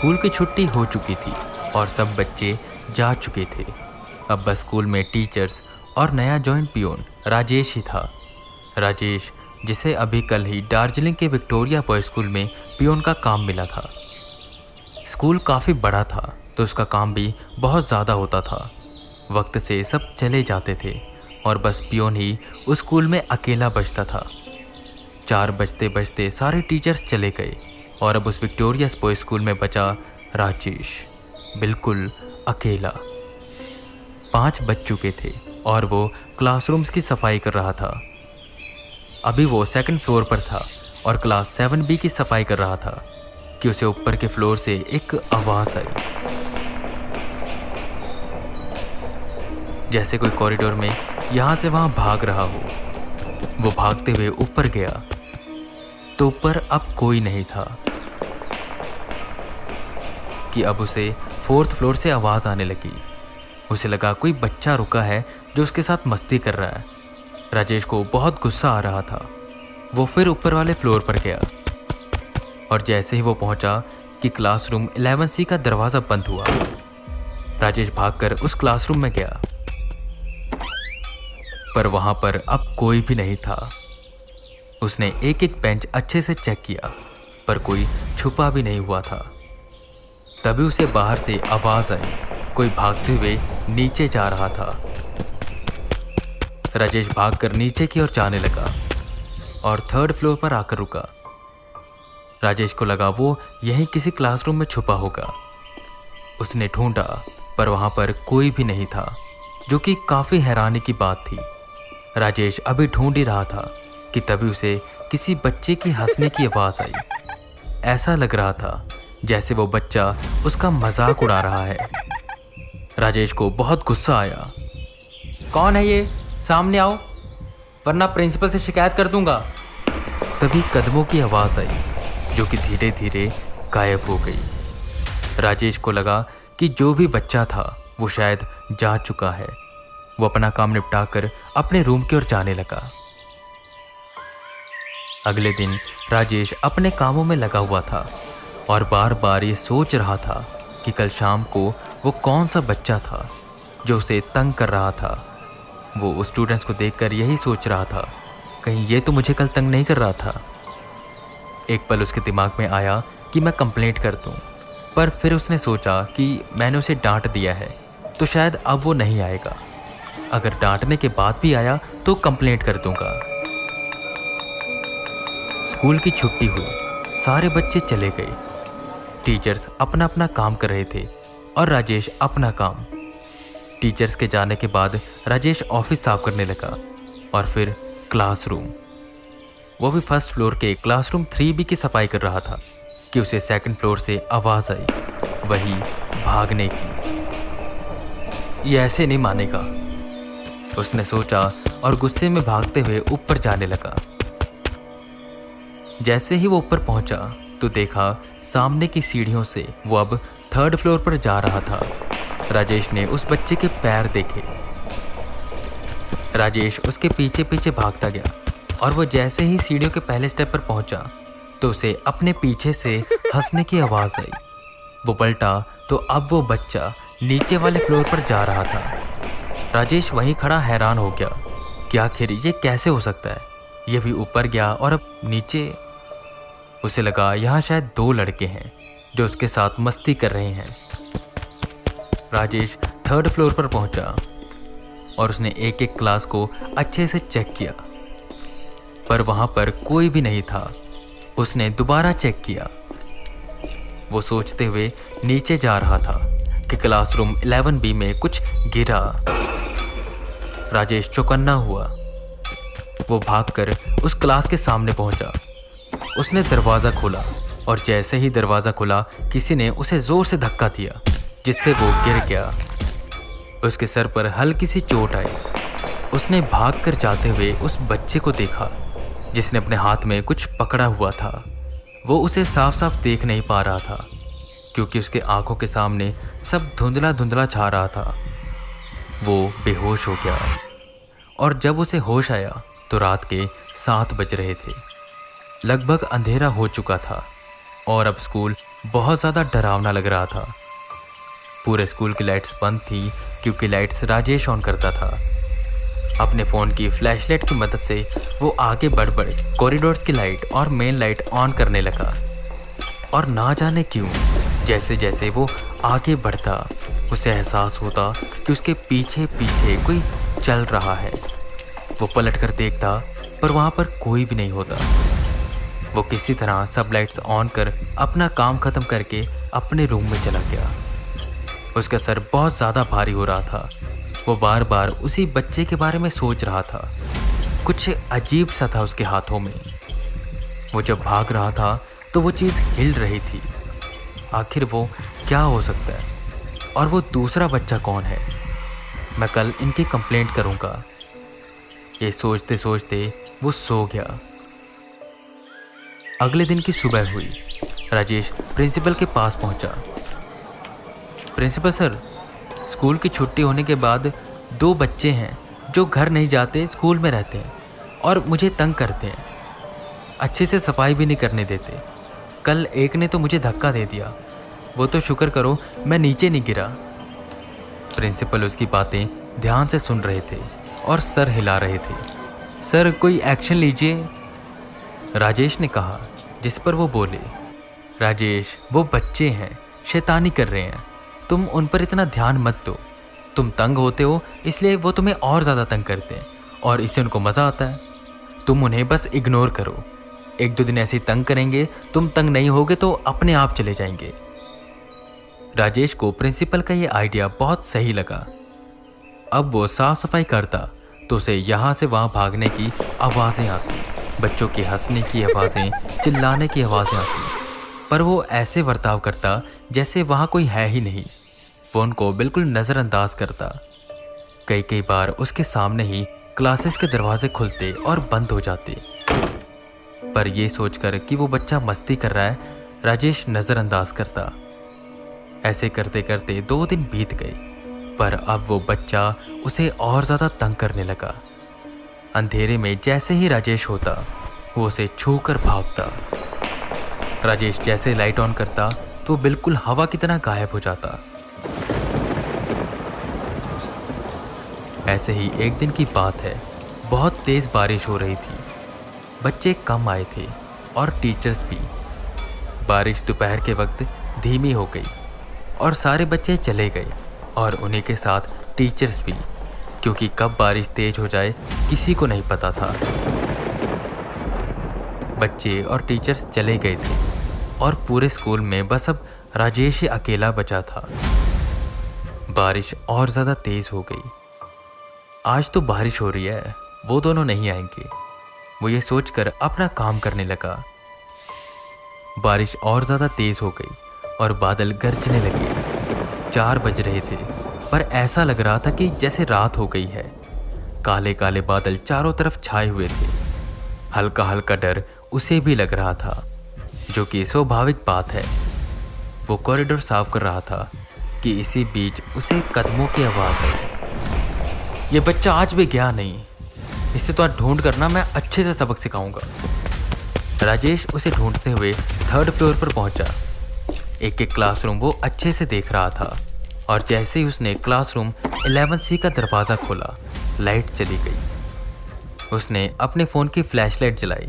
School की छुट्टी हो चुकी थी और सब बच्चे जा चुके थे। अब बस स्कूल में टीचर्स और नया जॉइंट पियोन राजेश ही था। राजेश, जिसे अभी कल ही दार्जिलिंग के विक्टोरिया बॉयज स्कूल में पियोन का काम मिला था। स्कूल काफ़ी बड़ा था तो उसका काम भी बहुत ज़्यादा होता था। वक्त से सब चले जाते थे और बस पियोन ही उस स्कूल में अकेला बचता था। 4 बजते बजते सारे टीचर्स चले गए और अब उस विक्टोरिया बॉयज स्कूल में बचा राजेश, बिल्कुल अकेला। 5 बज चुके थे और वो क्लासरूम्स की सफाई कर रहा था। अभी वो 2nd फ्लोर पर था और क्लास 7B की सफाई कर रहा था कि उसे ऊपर के फ्लोर से एक आवाज़ आई, जैसे कोई कॉरिडोर में यहाँ से वहाँ भाग रहा हो। वो भागते हुए ऊपर गया तो ऊपर अब कोई नहीं था कि अब उसे 4th फ्लोर से आवाज़ आने लगी। उसे लगा कोई बच्चा रुका है जो उसके साथ मस्ती कर रहा है। राजेश को बहुत गुस्सा आ रहा था। वो फिर ऊपर वाले फ्लोर पर गया और जैसे ही वो पहुंचा कि क्लासरूम 11C का दरवाज़ा बंद हुआ। राजेश भागकर उस क्लासरूम में गया पर वहां पर अब कोई भी नहीं था। उसने एक एक बेंच अच्छे से चेक किया पर कोई छुपा भी नहीं हुआ था। तभी उसे बाहर से आवाज़ आई, कोई भागते हुए नीचे जा रहा था। राजेश भागकर नीचे की ओर जाने लगा और 3rd फ्लोर पर आकर रुका। राजेश को लगा वो यहीं किसी क्लासरूम में छुपा होगा। उसने ढूंढा पर वहां पर कोई भी नहीं था, जो कि काफ़ी हैरानी की बात थी। राजेश अभी ढूंढ ही रहा था कि तभी उसे किसी बच्चे की हंसने की आवाज़ आई। ऐसा लग रहा था जैसे वो बच्चा उसका मजाक उड़ा रहा है। राजेश को बहुत गुस्सा आया। कौन है ये? सामने आओ वरना प्रिंसिपल से शिकायत कर दूंगा। तभी कदमों की आवाज़ आई जो कि धीरे धीरे गायब हो गई। राजेश को लगा कि जो भी बच्चा था वो शायद जा चुका है। वो अपना काम निपटाकर अपने रूम की ओर जाने लगा। अगले दिन राजेश अपने कामों में लगा हुआ था और बार बार ये सोच रहा था कि कल शाम को वो कौन सा बच्चा था जो उसे तंग कर रहा था। वो उस स्टूडेंट्स को देखकर यही सोच रहा था, कहीं ये तो मुझे कल तंग नहीं कर रहा था। एक पल उसके दिमाग में आया कि मैं कंप्लेंट कर दूं, पर फिर उसने सोचा कि मैंने उसे डांट दिया है तो शायद अब वो नहीं आएगा। अगर डांटने के बाद भी आया तो कंप्लेंट कर दूंगा। स्कूल की छुट्टी हुई, सारे बच्चे चले गए। टीचर्स अपना अपना काम कर रहे थे और राजेश अपना काम। टीचर्स के जाने के बाद राजेश ऑफिस साफ करने लगा और फिर क्लासरूम। वो भी 1st फ्लोर के क्लासरूम 3B की सफाई कर रहा था कि उसे 2nd फ्लोर से आवाज़ आई, वही भागने की। ये ऐसे नहीं मानेगा, उसने सोचा और गुस्से में भागते हुए ऊपर जाने लगा। जैसे ही वो ऊपर पहुंचा तो देखा सामने की सीढ़ियों से वो अब 3rd फ्लोर पर जा रहा था। राजेश ने उस बच्चे के पैर देखे। राजेश उसके पीछे पीछे भागता गया और वो जैसे ही सीढ़ियों के पहले स्टेप पर पहुंचा तो उसे अपने पीछे से हंसने की आवाज़ आई। वो पलटा तो अब वो बच्चा नीचे वाले फ्लोर पर जा रहा था। राजेश वहीं खड़ा हैरान हो गया कि आखिर ये कैसे हो सकता है। ये भी ऊपर गया और अब नीचे। उसे लगा यहाँ शायद 2 लड़के हैं जो उसके साथ मस्ती कर रहे हैं। राजेश 3rd फ्लोर पर पहुंचा और उसने एक एक क्लास को अच्छे से चेक किया पर वहां पर कोई भी नहीं था। उसने दोबारा चेक किया। वो सोचते हुए नीचे जा रहा था कि क्लासरूम 11B में कुछ गिरा। राजेश चौकन्ना हुआ। वो भागकर उस क्लास के सामने पहुंचा। उसने दरवाज़ा खोला और जैसे ही दरवाज़ा खुला किसी ने उसे ज़ोर से धक्का दिया जिससे वो गिर गया। उसके सर पर हल्की सी चोट आई। उसने भागकर जाते हुए उस बच्चे को देखा जिसने अपने हाथ में कुछ पकड़ा हुआ था। वो उसे साफ साफ देख नहीं पा रहा था क्योंकि उसके आंखों के सामने सब धुंधला धुंधला छा रहा था। वो बेहोश हो गया और जब उसे होश आया तो रात के 7 बज रहे थे। लगभग अंधेरा हो चुका था और अब स्कूल बहुत ज़्यादा डरावना लग रहा था। पूरे स्कूल की लाइट्स बंद थी क्योंकि लाइट्स राजेश ऑन करता था। अपने फ़ोन की फ्लैशलाइट की मदद से वो आगे बढ़ कॉरिडोर्स की लाइट और मेन लाइट ऑन करने लगा। और ना जाने क्यों जैसे जैसे वो आगे बढ़ता उसे एहसास होता कि उसके पीछे पीछे कोई चल रहा है। वो पलट कर देखता पर वहाँ पर कोई भी नहीं होता। वो किसी तरह सब लाइट्स ऑन कर अपना काम ख़त्म करके अपने रूम में चला गया। उसका सर बहुत ज़्यादा भारी हो रहा था। वो बार बार उसी बच्चे के बारे में सोच रहा था। कुछ अजीब सा था उसके हाथों में। वो जब भाग रहा था तो वो चीज़ हिल रही थी। आखिर वो क्या हो सकता है और वो दूसरा बच्चा कौन है? मैं कल इनकी कंप्लेंट करूँगा। ये सोचते सोचते वो सो गया। अगले दिन की सुबह हुई। राजेश प्रिंसिपल के पास पहुंचा। प्रिंसिपल सर, स्कूल की छुट्टी होने के बाद 2 बच्चे हैं जो घर नहीं जाते, स्कूल में रहते हैं और मुझे तंग करते हैं। अच्छे से सफाई भी नहीं करने देते। कल एक ने तो मुझे धक्का दे दिया। वो तो शुक्र करो मैं नीचे नहीं गिरा। प्रिंसिपल उसकी बातें ध्यान से सुन रहे थे और सर हिला रहे थे। सर कोई एक्शन लीजिए, राजेश ने कहा, जिस पर वो बोले, राजेश वो बच्चे हैं, शैतानी कर रहे हैं, तुम उन पर इतना ध्यान मत दो। तुम तंग होते हो इसलिए वो तुम्हें और ज़्यादा तंग करते हैं और इससे उनको मज़ा आता है। तुम उन्हें बस इग्नोर करो। 1-2 दिन ऐसे ही तंग करेंगे, तुम तंग नहीं होगे तो अपने आप चले जाएंगे। राजेश को प्रिंसिपल का ये आइडिया बहुत सही लगा। अब वो साफ सफाई करता तो उसे यहाँ से वहाँ भागने की आवाज़ें आती, बच्चों के हंसने की आवाज़ें, चिल्लाने की आवाज़ें आती, पर वो ऐसे बर्ताव करता जैसे वहाँ कोई है ही नहीं। वो उनको बिल्कुल नज़रअंदाज करता। कई बार उसके सामने ही क्लासेस के दरवाजे खुलते और बंद हो जाते। पर ये सोचकर कि वो बच्चा मस्ती कर रहा है, राजेश नज़रअंदाज करता। ऐसे करते करते 2 दिन बीत गए, पर अब वो बच्चा उसे और ज़्यादा तंग करने लगा। अंधेरे में जैसे ही राजेश होता वो उसे छू कर भागता। राजेश जैसे लाइट ऑन करता तो बिल्कुल हवा की तरह गायब हो जाता। ऐसे ही एक दिन की बात है, बहुत तेज़ बारिश हो रही थी। बच्चे कम आए थे और टीचर्स भी। बारिश दोपहर के वक्त धीमी हो गई और सारे बच्चे चले गए और उन्हीं के साथ टीचर्स भी, क्योंकि कब बारिश तेज हो जाए किसी को नहीं पता था। बच्चे और टीचर्स चले गए थे और पूरे स्कूल में बस अब राजेश ही अकेला बचा था। बारिश और ज़्यादा तेज हो गई। आज तो बारिश हो रही है, वो दोनों नहीं आएंगे। वो ये सोचकर अपना काम करने लगा। बारिश और ज़्यादा तेज हो गई और बादल गरजने लगे। 4 बज रहे थे पर ऐसा लग रहा था कि जैसे रात हो गई है। काले काले बादल चारों तरफ छाए हुए थे। हल्का हल्का डर उसे भी लग रहा था, जो कि स्वाभाविक बात है। वो कॉरिडोर साफ कर रहा था कि इसी बीच उसे कदमों की आवाज़ आई। ये बच्चा आज भी गया नहीं, इसे तो आज ढूंढ कर ना मैं अच्छे से सबक सिखाऊंगा। राजेश उसे ढूंढते हुए 3rd फ्लोर पर पहुंचा। एक क्लासरूम वो अच्छे से देख रहा था और जैसे ही उसने क्लासरूम 11C का दरवाज़ा खोला, लाइट चली गई। उसने अपने फ़ोन की फ्लैशलाइट जलाई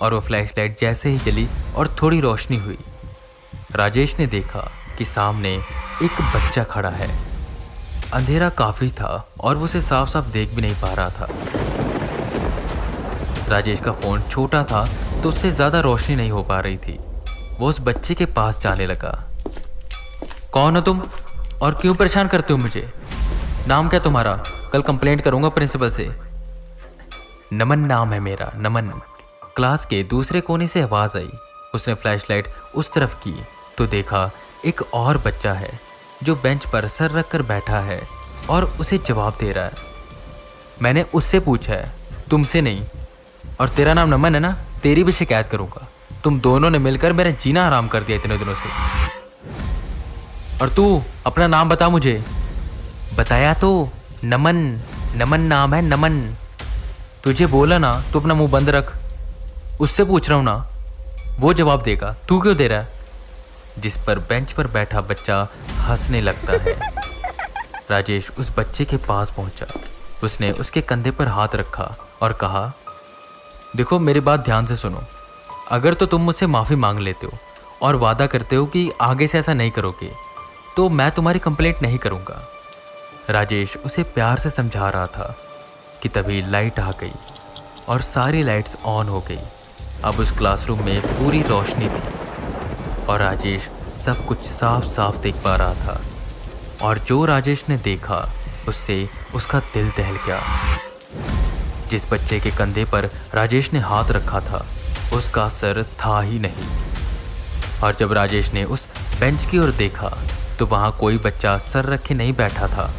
और वो फ्लैशलाइट जैसे ही जली और थोड़ी रोशनी हुई, राजेश ने देखा कि सामने एक बच्चा खड़ा है। अंधेरा काफ़ी था और वो उसे साफ साफ देख भी नहीं पा रहा था। राजेश का फ़ोन छोटा था तो उससे ज़्यादा रोशनी नहीं हो पा रही थी। वो उस बच्चे के पास जाने लगा। कौन हो तुम और क्यों परेशान करते हो मुझे? नाम क्या तुम्हारा? कल कंप्लेंट करूंगा प्रिंसिपल से। नमन नाम है मेरा, नमन। क्लास के दूसरे कोने से आवाज़ आई। उसने फ्लैशलाइट उस तरफ की तो देखा एक और बच्चा है जो बेंच पर सर रख कर बैठा है और उसे जवाब दे रहा है। मैंने उससे पूछा है, तुमसे नहीं। और तेरा नाम नमन है ना? तेरी भी शिकायत करूंगा। तुम दोनों ने मिलकर मेरा जीना हराम कर दिया इतने दिनों से। और तू अपना नाम बता मुझे। बताया तो, नमन। नमन नाम है, नमन। तुझे बोला ना तू अपना मुंह बंद रख। उससे पूछ रहा हूँ ना, वो जवाब देगा, तू क्यों दे रहा है? जिस पर बेंच पर बैठा बच्चा हंसने लगता है। राजेश उस बच्चे के पास पहुंचा। उसने उसके कंधे पर हाथ रखा और कहा, देखो मेरी बात ध्यान से सुनो। अगर तो तुम मुझसे माफ़ी मांग लेते हो और वादा करते हो कि आगे से ऐसा नहीं करोगे, तो मैं तुम्हारी कंप्लेंट नहीं करूँगा। राजेश उसे प्यार से समझा रहा था कि तभी लाइट आ गई और सारी लाइट्स ऑन हो गई। अब उस क्लासरूम में पूरी रोशनी थी और राजेश सब कुछ साफ साफ देख पा रहा था। और जो राजेश ने देखा उससे उसका दिल दहल गया। जिस बच्चे के कंधे पर राजेश ने हाथ रखा था उसका सर था ही नहीं। और जब राजेश ने उस बेंच की ओर देखा तो वहाँ कोई बच्चा सर रखे नहीं बैठा था,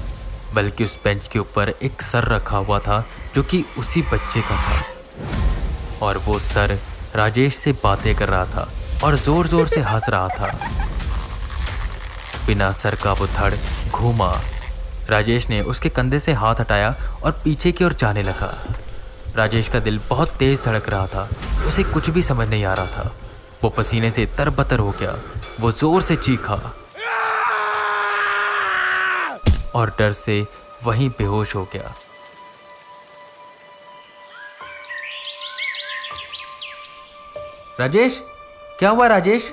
बल्कि उस बेंच के ऊपर एक सर रखा हुआ था जो कि उसी बच्चे का था। और वो सर राजेश से बातें कर रहा था और जोर जोर से हंस रहा था। बिना सर का वो धड़ घूमा। राजेश ने उसके कंधे से हाथ हटाया और पीछे की ओर जाने लगा। राजेश का दिल बहुत तेज धड़क रहा था। उसे कुछ भी समझ नहीं आ रहा था। वो पसीने से तरबतर हो गया। वो जोर से चीखा और डर से वहीं बेहोश हो गया। राजेश, क्या हुआ राजेश?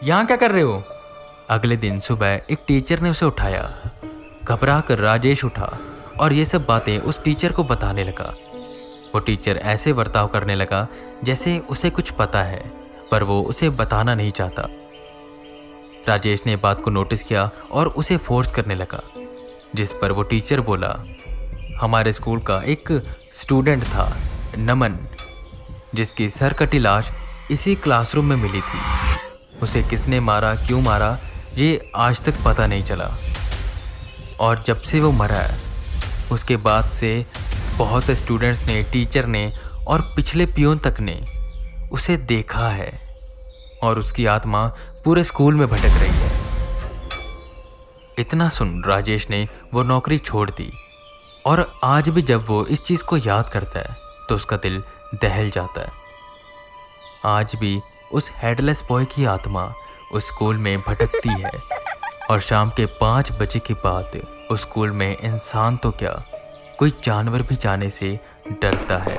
यहाँ क्या कर रहे हो? अगले दिन सुबह एक टीचर ने उसे उठाया। घबरा कर राजेश उठा और ये सब बातें उस टीचर को बताने लगा। वो टीचर ऐसे बर्ताव करने लगा जैसे उसे कुछ पता है, पर वो उसे बताना नहीं चाहता। राजेश ने बात को नोटिस किया और उसे फोर्स करने लगा, जिस पर वो टीचर बोला, हमारे स्कूल का एक स्टूडेंट था नमन, जिसकी सर कटी लाश इसी क्लासरूम में मिली थी। उसे किसने मारा, क्यों मारा, ये आज तक पता नहीं चला। और जब से वो मरा है उसके बाद से बहुत से स्टूडेंट्स ने, टीचर ने और पिछले पियोन तक ने उसे देखा है और उसकी आत्मा पूरे स्कूल में भटक रही है। इतना सुन राजेश ने वो नौकरी छोड़ दी और आज भी जब वो इस चीज़ को याद करता है तो उसका दिल दहल जाता है। आज भी उस हेडलेस बॉय की आत्मा उस स्कूल में भटकती है और शाम के 5 बजे के बाद उस स्कूल में इंसान तो क्या, कोई जानवर भी जाने से डरता है।